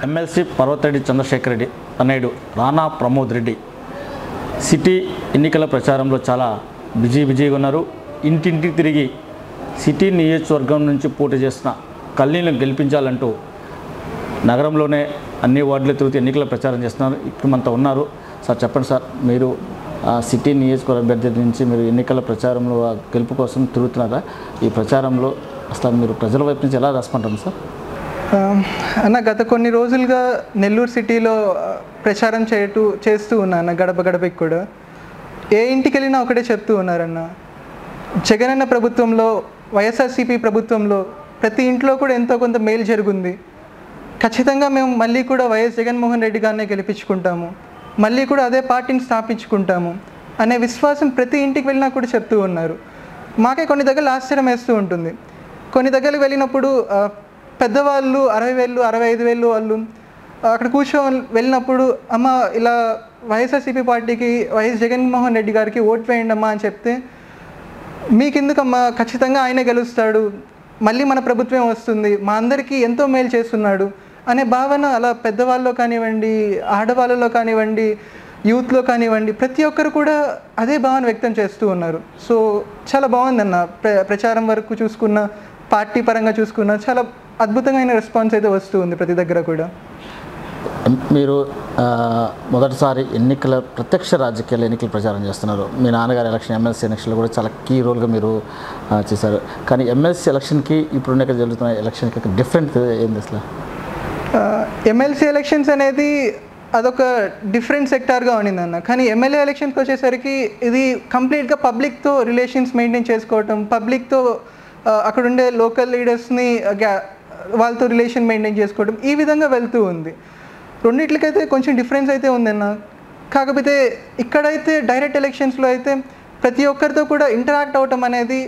MLC Parvathareddy Chandrasekhar Reddy తనయుడు Rana Pramod Reddy city ఎన్నికల ప్రచారంలో చాలా బిజీగా ఉన్నారు. ఇంటింటికి తిరిగి సిటీ నియోజకవర్గం నుంచి పోటీ చేసిన కల్నీలను గెలిపించాలంటూ నగరంలోనే అన్ని వార్డులు తిరుగుతూ ఎన్నికల ప్రచారం చేస్తున్నారు. ఇప్పుడు మనతో ఉన్నారు. సార్ చెప్పండి సార్, మీరు సిటీ నియోజకవర్గ అభ్యర్థి నుంచి మీరు ఎన్నికల ప్రచారంలో గెలుపు కోసం తిరుగుతున్నారా? ఈ ప్రచారంలో అసలు మీరు ప్రజల వైపు నుంచి ఎలా రెస్పాండ్ సార్? అన్న, గత కొన్ని రోజులుగా నెల్లూరు సిటీలో ప్రచారం చేస్తూ ఉన్నాను. గడప గడపకి కూడా ఏ ఇంటికి వెళ్ళినా ఒకటే చెప్తూ ఉన్నారన్న, జగనన్న ప్రభుత్వంలో, వైఎస్ఆర్సీపీ ప్రభుత్వంలో ప్రతి ఇంట్లో కూడా ఎంతో కొంత మేలు జరుగుంది. ఖచ్చితంగా మేము మళ్ళీ కూడా వైఎస్ జగన్మోహన్ రెడ్డి గారినే గెలిపించుకుంటాము, మళ్ళీ కూడా అదే పార్టీని స్థాపించుకుంటాము అనే విశ్వాసం ప్రతి ఇంటికి వెళ్ళినా కూడా చెప్తూ ఉన్నారు. మాకే కొన్ని దగ్గర ఆశ్చర్యం వేస్తూ ఉంటుంది. కొన్ని దగ్గరికి వెళ్ళినప్పుడు పెద్దవాళ్ళు 60,000 65,000 వాళ్ళు అక్కడ వెళ్ళినప్పుడు అమ్మ ఇలా వైఎస్ఆర్సీపీ పార్టీకి వైఎస్ జగన్మోహన్ రెడ్డి గారికి ఓటు వేయండి అమ్మా అని చెప్తే, మీకెందుకమ్మా, ఖచ్చితంగా ఆయనే గెలుస్తాడు, మళ్ళీ మన ప్రభుత్వం వస్తుంది, మా అందరికీ ఎంతో మేలు చేస్తున్నాడు అనే భావన అలా పెద్దవాళ్ళలో కానివ్వండి, ఆడవాళ్ళలో కానివ్వండి, యూత్లో కానివ్వండి, ప్రతి ఒక్కరు కూడా అదే భావన వ్యక్తం చేస్తూ ఉన్నారు. సో చాలా బాగుందన్న. ప్రచారం వరకు చూసుకున్న, పార్టీ పరంగా చూసుకున్న చాలా అద్భుతమైన రెస్పాన్స్ అయితే వస్తూ ఉంది ప్రతి దగ్గర కూడా. మీరు మొదటిసారి ప్రత్యక్ష రాజకీయాల ఎన్నికల ప్రచారం చేస్తున్నారు. మీ నాన్నగారు ఎమ్మెల్సీ ఎలక్షన్లో కూడా చాలా కీ రోల్గా మీరు చేశారు. కానీ ఎమ్మెల్సీ ఎలక్షన్కి ఇప్పుడున్న జరుగుతున్న ఎలక్షన్కి డిఫరెంట్ ఏంది అసలు? ఎమ్మెల్సీ ఎలక్షన్స్ అనేది అదొక డిఫరెంట్ సెక్టార్గా ఉండిందన్న. కానీ ఎమ్మెల్యే ఎలక్షన్స్కి వచ్చేసరికి ఇది కంప్లీట్గా పబ్లిక్తో రిలేషన్స్ మెయింటైన్ చేసుకోవటం, పబ్లిక్తో అక్కడుండే లోకల్ లీడర్స్ని వాళ్ళతో రిలేషన్ మెయింటైన్ చేసుకోవడం, ఈ విధంగా వెళ్తూ ఉంది. రెండిట్లకైతే కొంచెం డిఫరెన్స్ అయితే ఉందన్న. కాకపోతే ఇక్కడైతే డైరెక్ట్ ఎలక్షన్స్లో అయితే ప్రతి ఒక్కరితో కూడా ఇంటరాక్ట్ అవ్వటం అనేది,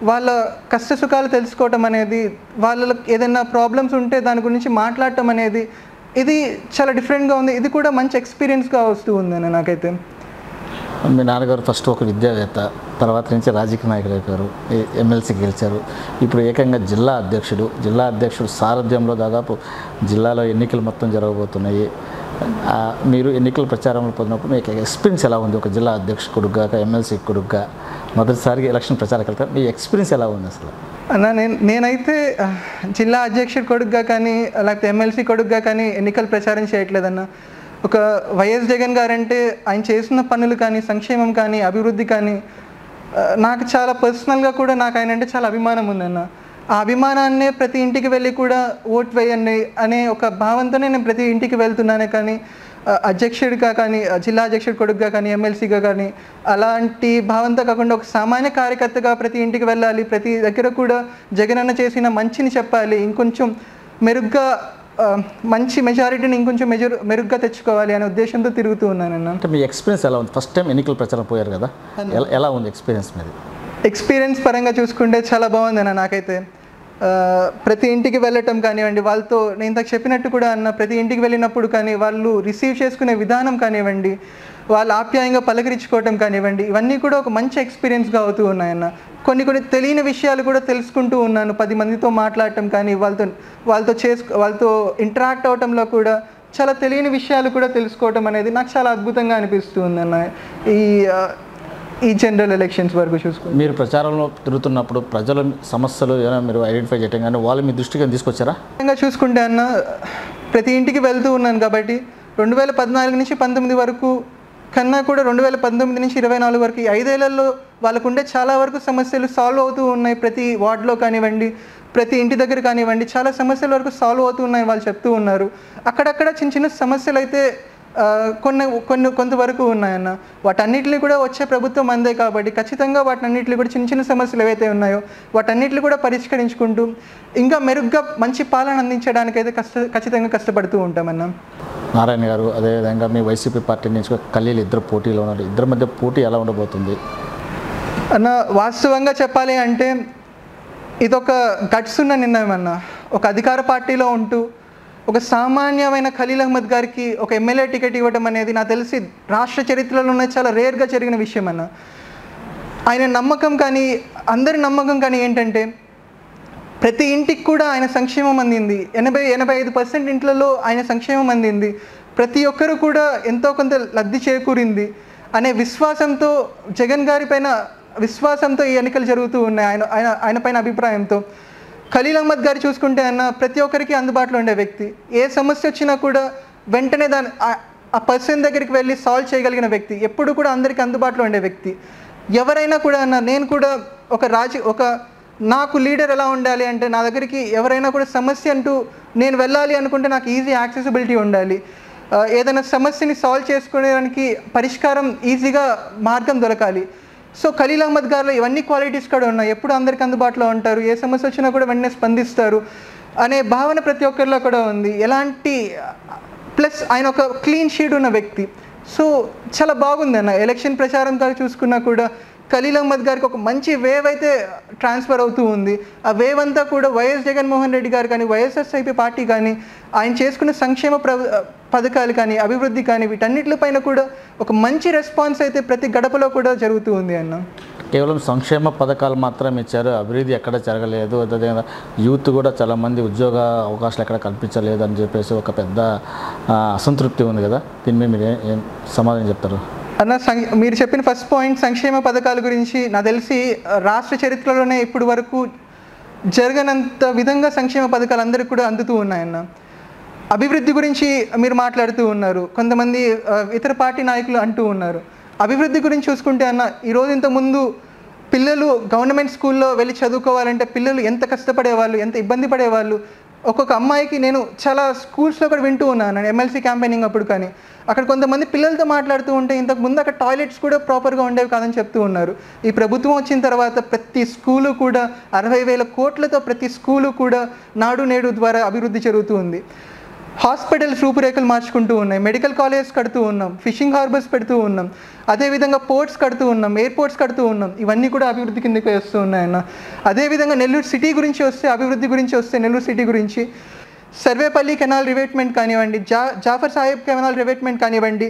వాళ్ళ కష్ట సుఖాలు తెలుసుకోవటం అనేది, వాళ్ళకి ఏదైనా ప్రాబ్లమ్స్ ఉంటే దాని గురించి మాట్లాడటం అనేది, ఇది చాలా డిఫరెంట్గా ఉంది. ఇది కూడా మంచి ఎక్స్పీరియన్స్గా వస్తూ ఉందన్న నాకైతే. మీ నాన్నగారు ఫస్ట్ ఒక విద్యావేత్త, తర్వాత నుంచి రాజకీయ నాయకులు అయిపోయారు, ఎమ్మెల్సీ గెలిచారు, ఇప్పుడు ఏకంగా జిల్లా అధ్యక్షుడు సారథ్యంలో దాదాపు జిల్లాలో ఎన్నికలు మొత్తం జరగబోతున్నాయి. మీరు ఎన్నికల ప్రచారంలో పొందినప్పుడు మీకు ఎక్స్పీరియన్స్ ఎలా ఉంది? ఒక జిల్లా అధ్యక్షుడుగా, ఎమ్మెల్సీ కొడుకుగా మొదటిసారిగా ఎలక్షన్ ప్రచారం వెళ్తారు, మీ ఎక్స్పీరియన్స్ ఎలా ఉంది అసలు? అన్న, నేనైతే జిల్లా అధ్యక్షుడు కొడుకుగా కానీ లేకపోతే ఎమ్మెల్సీ కొడుకుగా కానీ ఎన్నికల ప్రచారం చేయట్లేదన్న. ఒక వైఎస్ జగన్ గారంటే ఆయన చేసిన పనులు కానీ, సంక్షేమం కానీ, అభివృద్ధి కానీ నాకు చాలా పర్సనల్గా కూడా నాకు ఆయన అంటే చాలా అభిమానం ఉందన్న. ఆ అభిమానాన్నే ప్రతి ఇంటికి వెళ్ళి కూడా ఓట్ వేయండి అనే ఒక భావంతోనే నేను ప్రతి ఇంటికి వెళ్తున్నానే. కానీ అధ్యక్షుడిగా కానీ, జిల్లా అధ్యక్షుడి కొడుకుగా కానీ, ఎమ్మెల్సీగా కానీ అలాంటి భావంతో కాకుండా ఒక సామాన్య కార్యకర్తగా ప్రతి ఇంటికి వెళ్ళాలి, ప్రతి దగ్గర కూడా జగనన్న చేసిన మంచిని చెప్పాలి, ఇంకొంచెం మెరుగ్గా మంచి మెజారిటీని ఇంకొంచెం మెరుగ్గా తెచ్చుకోవాలి అనే ఉద్దేశంతో తిరుగుతూ ఉన్నానన్న. అంటే మీ ఎక్స్పీరియన్స్ ఎలా ఉంది? ఫస్ట్ టైం ఎన్నికల ప్రచారం పోయారు కదా, ఎలా ఉంది ఎక్స్పీరియన్స్ మీద? ఎక్స్పీరియన్స్ పరంగా చూసుకుంటే చాలా బాగుందన్న నాకైతే. ప్రతి ఇంటికి వెళ్ళటం కానివ్వండి, వాళ్ళతో నేను ఇంతకు చెప్పినట్టు కూడా అన్న, ప్రతి ఇంటికి వెళ్ళినప్పుడు కానీ వాళ్ళు రిసీవ్ చేసుకునే విధానం కానివ్వండి, వాళ్ళు ఆప్యాయంగా పలకరించుకోవటం కానివ్వండి, ఇవన్నీ కూడా ఒక మంచి ఎక్స్పీరియన్స్గా అవుతూ ఉన్నాయన్న. కొన్ని తెలియని విషయాలు కూడా తెలుసుకుంటూ ఉన్నాను. 10 మందితో మాట్లాడటం కానీ, వాళ్ళతో ఇంటరాక్ట్ అవటంలో కూడా చాలా తెలియని విషయాలు కూడా తెలుసుకోవటం అనేది నాకు చాలా అద్భుతంగా అనిపిస్తూ ఉందన్న. ఈ జనరల్ ఎలక్షన్స్ వరకు చూసుకుంటే మీరు ప్రచారంలో తిరుగుతున్నప్పుడు ప్రజల సమస్యలు ఏమైనా మీరు ఐడెంటిఫై చేయటం కానీ వాళ్ళు మీ దృష్టికి తీసుకొచ్చారా? చూసుకుంటే అన్న, ప్రతి ఇంటికి వెళ్తూ ఉన్నాను కాబట్టి 2014 నుంచి 19 వరకు కన్నా కూడా 2019 నుంచి 24 వరకు ఈ 5 ఏళ్లలో వాళ్ళకుండే చాలా వరకు సమస్యలు సాల్వ్ అవుతూ ఉన్నాయి. ప్రతి వార్డులో కానివ్వండి, ప్రతి ఇంటి దగ్గర కానివ్వండి, చాలా సమస్యల వరకు సాల్వ్ అవుతూ ఉన్నాయి వాళ్ళు చెప్తూ ఉన్నారు. అక్కడక్కడ చిన్న సమస్యలు అయితే కొంతవరకు ఉన్నాయన్న. వాటన్నిటిని కూడా వచ్చే ప్రభుత్వం అందే కాబట్టి ఖచ్చితంగా వాటన్నిటిని కూడా చిన్న సమస్యలు ఏవైతే ఉన్నాయో వాటన్నిటిని కూడా పరిష్కరించుకుంటూ ఇంకా మెరుగ్గా మంచి పాలన అందించడానికైతే ఖచ్చితంగా కష్టపడుతూ ఉంటామన్న. నారాయణ గారు, అదేవిధంగా మీ వైసీపీ పార్టీ నుంచి కల్లీలు ఇద్దరు పోటీలో ఉన్నారు. ఇద్దరి మధ్య పోటీ ఎలా ఉండబోతుంది అన్న? వాస్తవంగా చెప్పాలి అంటే ఇదొక గట్స్ ఉన్న నిర్ణయం అన్న. ఒక అధికార పార్టీలో ఉంటూ ఒక సామాన్యమైన ఖలీల్ అహ్మద్ గారికి ఒక ఎమ్మెల్యే టికెట్ ఇవ్వడం అనేది నాకు తెలిసి రాష్ట్ర చరిత్రలోనే చాలా రేర్గా జరిగిన విషయం అన్న. ఆయన నమ్మకం కానీ, అందరి నమ్మకం కానీ ఏంటంటే ప్రతి ఇంటికి కూడా ఆయన సంక్షేమం అందింది. 85% ఇంట్లలో ఆయన సంక్షేమం అందింది. ప్రతి ఒక్కరు కూడా ఎంతో కొంత లబ్ధి చేకూరింది అనే విశ్వాసంతో, జగన్ గారి పైన విశ్వాసంతో ఈ ఎన్నికలు జరుగుతూ ఉన్నాయి. ఆయన పైన అభిప్రాయంతో. ఖలీల్ అహ్మద్ గారు చూసుకుంటే ప్రతి ఒక్కరికి అందుబాటులో ఉండే వ్యక్తి. ఏ సమస్య వచ్చినా కూడా వెంటనే ఆ పర్సన్ దగ్గరికి వెళ్ళి సాల్వ్ చేయగలిగిన వ్యక్తి. ఎప్పుడు కూడా అందరికీ అందుబాటులో ఉండే వ్యక్తి. ఎవరైనా కూడా నేను కూడా ఒక నాకు లీడర్ ఎలా ఉండాలి అంటే, నా దగ్గరికి ఎవరైనా కూడా సమస్య అంటూ నేను వెళ్ళాలి అనుకుంటే నాకు ఈజీ యాక్సెసిబిలిటీ ఉండాలి. ఏదైనా సమస్యని సాల్వ్ చేసుకోవడానికి పరిష్కారం ఈజీగా మార్గం దొరకాలి. సో ఖలీల్ అహ్మద్ గారిలో ఇవన్నీ క్వాలిటీస్ కూడా ఉన్నాయి. ఎప్పుడు అందరికి అందుబాటులో ఉంటారు, ఏ సమస్య వచ్చినా కూడా వెంటనే స్పందిస్తారు అనే భావన ప్రతి ఒక్కరిలో కూడా ఉంది. ఎలాంటి ప్లస్ ఆయన ఒక క్లీన్ షీట్ ఉన్న వ్యక్తి. సో చాలా బాగుంది ఎలక్షన్ ప్రచారం గారు చూసుకున్నా కూడా ఖలీల్ అహ్మద్ గారికి ఒక మంచి వేవ్ అయితే ట్రాన్స్ఫర్ అవుతూ ఉంది. ఆ వేవ్ అంతా కూడా వైఎస్ జగన్మోహన్ రెడ్డి గారు కానీ, వైఎస్ఆర్సీపీ పార్టీ కానీ, ఆయన చేసుకున్న సంక్షేమ పథకాలు కానీ, అభివృద్ధి కానీ, వీటన్నిటిపైన కూడా ఒక మంచి రెస్పాన్స్ అయితే ప్రతి గడపలో కూడా జరుగుతూ ఉంది కేవలం సంక్షేమ పథకాలు మాత్రం ఇచ్చారు, అభివృద్ధి ఎక్కడ జరగలేదు. అదేవిధంగా యూత్ కూడా చాలామంది ఉద్యోగ అవకాశాలు ఎక్కడ కల్పించలేదు అని చెప్పేసి ఒక పెద్ద అసంతృప్తి ఉంది కదా. దీని మీద మీరు ఏం సమాధానం చెప్తారు మీరు చెప్పిన ఫస్ట్ పాయింట్ సంక్షేమ పథకాల గురించి నాకు తెలిసి రాష్ట్ర చరిత్రలోనే ఇప్పటి వరకు జరగనంత విధంగా సంక్షేమ పథకాలు అందరికీ కూడా అందుతూ ఉన్నాయన్న. అభివృద్ధి గురించి మీరు మాట్లాడుతూ ఉన్నారు, కొంతమంది ఇతర పార్టీ నాయకులు అంటూ ఉన్నారు. అభివృద్ధి గురించి చూసుకుంటే ఈరోజు ఇంతకుముందు పిల్లలు గవర్నమెంట్ స్కూల్లో వెళ్ళి చదువుకోవాలంటే పిల్లలు ఎంత కష్టపడేవాళ్ళు, ఎంత ఇబ్బంది పడేవాళ్ళు. ఒక్కొక్క అమ్మాయికి నేను చాలా స్కూల్స్లో కూడా వింటూ ఉన్నాను ఎమ్మెల్సీ క్యాంపెయినింగ్ అప్పుడు. కానీ అక్కడ కొంతమంది పిల్లలతో మాట్లాడుతూ ఉంటే ఇంతకుముందు అక్కడ టాయిలెట్స్ కూడా ప్రాపర్గా ఉండేవి కాదని చెప్తూ ఉన్నారు. ఈ ప్రభుత్వం వచ్చిన తర్వాత ప్రతి స్కూలు కూడా 60,000 కోట్లతో ప్రతి స్కూలు కూడా నాడు నేడు ద్వారా అభివృద్ధి జరుగుతూ ఉంది. హాస్పిటల్స్ రూపురేఖలు మార్చుకుంటూ ఉన్నాయి, మెడికల్ కాలేజెస్ కడుతూ ఉన్నాం, ఫిషింగ్ హార్బర్స్ పెడుతూ ఉన్నాం, అదేవిధంగా పోర్ట్స్ కడుతూ ఉన్నాం, ఎయిర్పోర్ట్స్ కడుతూ ఉన్నాం. ఇవన్నీ కూడా అభివృద్ధి కిందకి వస్తూ ఉన్నాయన్న. అదేవిధంగా నెల్లూరు సిటీ గురించి వస్తే, అభివృద్ధి గురించి వస్తే, నెల్లూరు సిటీ గురించి సర్వేపల్లి కెనాల్ రివేట్మెంట్ కానివ్వండి, జాఫర్ సాహెబ్ కెనాల్ రివేట్మెంట్ కానివ్వండి,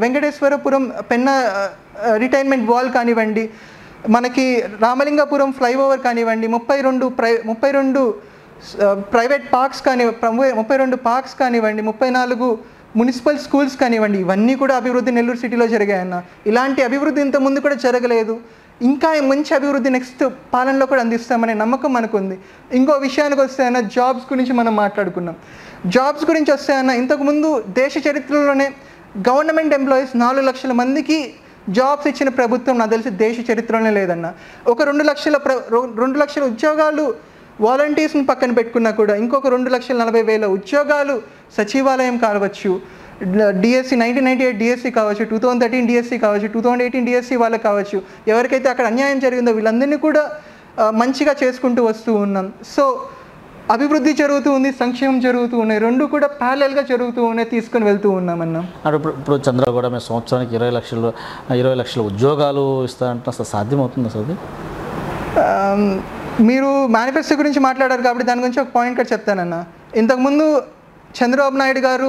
వెంకటేశ్వరపురం పెన్న రిటైన్మెంట్ వాల్ కానివ్వండి, మనకి రామలింగపురం ఫ్లైఓవర్ కానివ్వండి, 32 ప్రైవేట్ పార్క్స్ 32 పార్క్స్ కానివ్వండి, 34 మున్సిపల్ స్కూల్స్ కానివ్వండి, ఇవన్నీ కూడా అభివృద్ధి నెల్లూరు సిటీలో జరిగాయన్న. ఇలాంటి అభివృద్ధి ఇంతకుముందు కూడా జరగలేదు. ఇంకా మంచి అభివృద్ధి నెక్స్ట్ పాలనలో కూడా అందిస్తామనే నమ్మకం మనకుంది. ఇంకో విషయానికి వస్తే జాబ్స్ గురించి మనం మాట్లాడుకున్నాం. జాబ్స్ గురించి వస్తే ఇంతకుముందు దేశ చరిత్రలోనే గవర్నమెంట్ ఎంప్లాయీస్ 4 లక్షల మందికి జాబ్స్ ఇచ్చిన ప్రభుత్వం నాకు తెలిసి దేశ చరిత్రలోనే లేదన్న. ఒక 2 లక్షల ఉద్యోగాలు వాలంటీర్స్ని పక్కన పెట్టుకున్నా కూడా ఇంకొక 2,40,000 ఉద్యోగాలు సచివాలయం కావచ్చు, డిఎస్సి 1998 డిఎస్సి కావచ్చు, 2013 డిఎస్సి కావచ్చు, 2018 డిఎస్సి వాళ్ళకి కావచ్చు, ఎవరికైతే అక్కడ అన్యాయం జరిగిందో వీళ్ళందరినీ కూడా మంచిగా చేసుకుంటూ వస్తూ ఉన్నాం. సో అభివృద్ధి జరుగుతూ ఉంది, సంక్షేమం జరుగుతూ ఉన్నాయి, రెండు కూడా ప్యారలల్గా జరుగుతూ ఉన్నాయి, తీసుకొని వెళ్తూ ఉన్నామన్నా. ఇప్పుడు చంద్రబాబు కూడా మేము సంవత్సరానికి 20 లక్షల ఉద్యోగాలు ఇస్తారంటే అసలు సాధ్యమవుతుంది అసలు? మీరు మేనిఫెస్టో గురించి మాట్లాడారు కాబట్టి దాని గురించి ఒక పాయింట్ కూడా చెప్తానన్నా. ఇంతకుముందు చంద్రబాబు నాయుడు గారు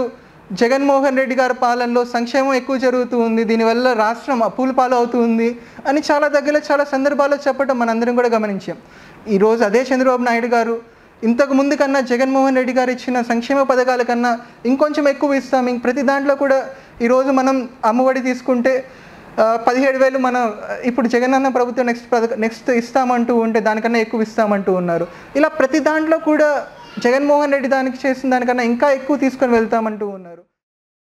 జగన్మోహన్ రెడ్డి గారి పాలనలో సంక్షేమం ఎక్కువ జరుగుతూ ఉంది, దీనివల్ల రాష్ట్రం అప్పుల పాలు అవుతుంది అని చాలా సందర్భాల్లో చెప్పడం మనందరం కూడా గమనించాం. ఈరోజు అదే చంద్రబాబు నాయుడు గారు ఇంతకు ముందు కన్నా జగన్మోహన్ రెడ్డి గారు ఇచ్చిన సంక్షేమ పథకాల కన్నా ఇంకొంచెం ఎక్కువ ఇస్తాం. ప్రతి దాంట్లో కూడా ఈరోజు మనం అమ్మఒడి తీసుకుంటే 17,000 మనం ఇప్పుడు జగనన్న ప్రభుత్వం నెక్స్ట్ ఇస్తామంటూ ఉంటే దానికన్నా ఎక్కువ ఇస్తామంటూ ఉన్నారు. ఇలా ప్రతి దాంట్లో కూడా జగన్మోహన్ రెడ్డి దానికి చేసిన దానికన్నా ఇంకా ఎక్కువ తీసుకొని వెళ్తామంటూ ఉన్నారు.